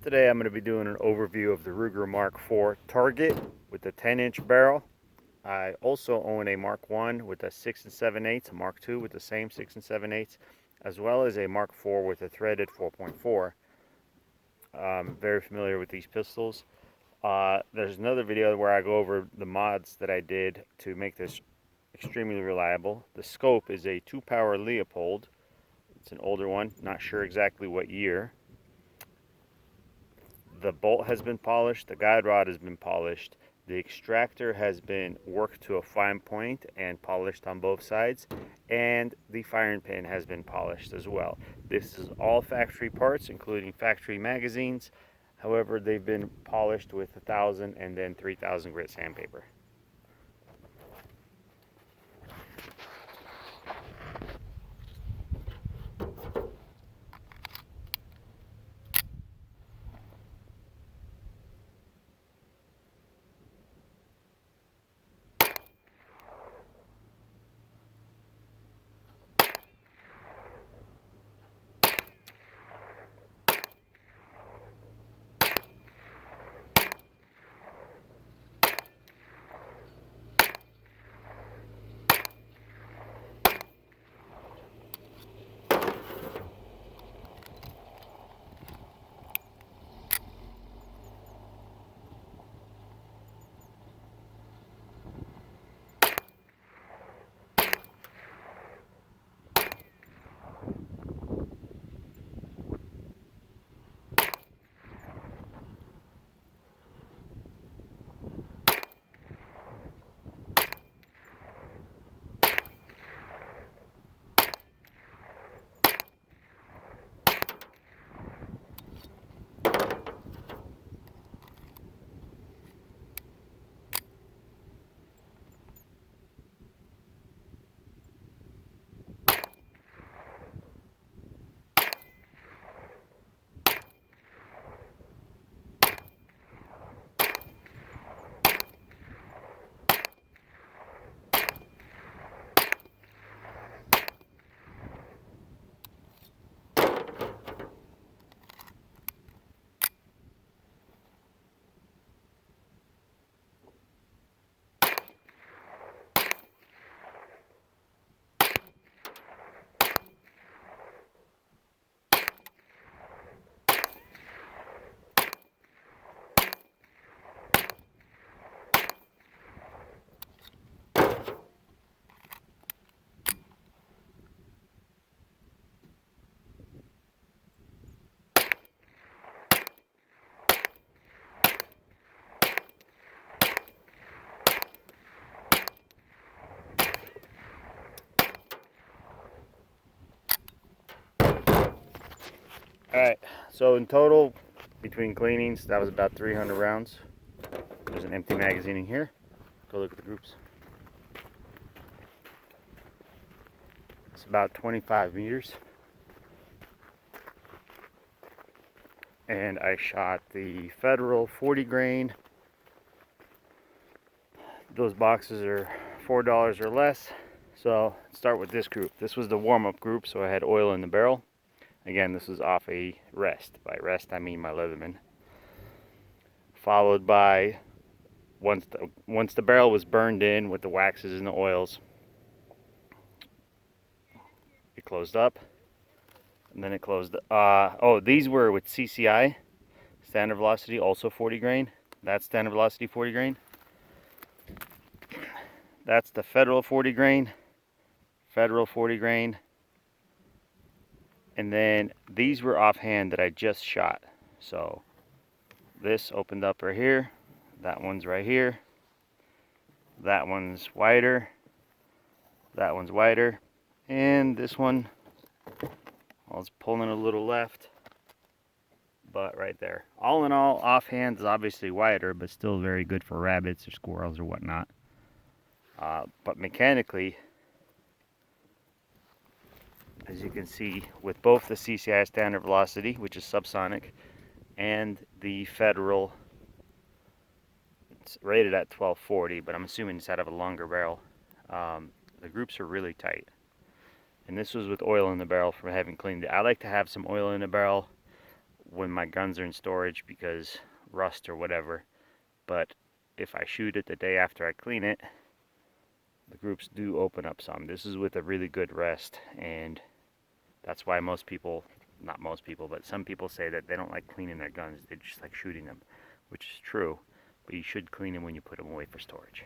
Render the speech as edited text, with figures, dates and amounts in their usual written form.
Today I'm going to be doing an overview of the Ruger Mark IV Target with the 10-inch barrel. I also own a Mark I with a 6 and 7/8, a Mark II with the same 6 and 7/8, as well as a Mark IV with a threaded 4.4. I'm very familiar with these pistols. There's another video where I go over the mods that I did to make this extremely reliable. The scope is a 2-power Leopold. It's an older one, not sure exactly what year. The bolt has been polished, the guide rod has been polished, the extractor has been worked to a fine point and polished on both sides, and the firing pin has been polished as well. This is all factory parts, including factory magazines. However, they've been polished with 1,000 and then 3,000 grit sandpaper. Alright, so in total, between cleanings, that was about 300 rounds. There's an empty magazine in here. Go look at the groups. It's about 25 meters. And I shot the Federal 40 grain. Those boxes are $4 or less. So start with this group. This was the warm-up group, so I had oil in the barrel. Again, this is off a rest. By rest, I mean my Leatherman. Followed by, once the barrel was burned in with the waxes and the oils, it closed up. And then it closed. Oh, these were with CCI, standard velocity, also 40 grain. That's standard velocity 40 grain. That's the Federal 40 grain. Federal 40 grain. And then these were offhand that I just shot. So this opened up right here. That one's right here. That one's wider. That one's wider. And this one, I was pulling a little left, but right there. All in all, offhand is obviously wider, but still very good for rabbits or squirrels or whatnot. But mechanically, as you can see, with both the CCI standard velocity, which is subsonic, and the Federal, it's rated at 1240, but I'm assuming it's out of a longer barrel. The groups are really tight. And this was with oil in the barrel from having cleaned it. I like to have some oil in the barrel when my guns are in storage because rust or whatever, but if I shoot it the day after I clean it, the groups do open up some. This is with a really good rest, and that's why most people, not most people, but some people say that they don't like cleaning their guns, they just like shooting them, which is true, but you should clean them when you put them away for storage.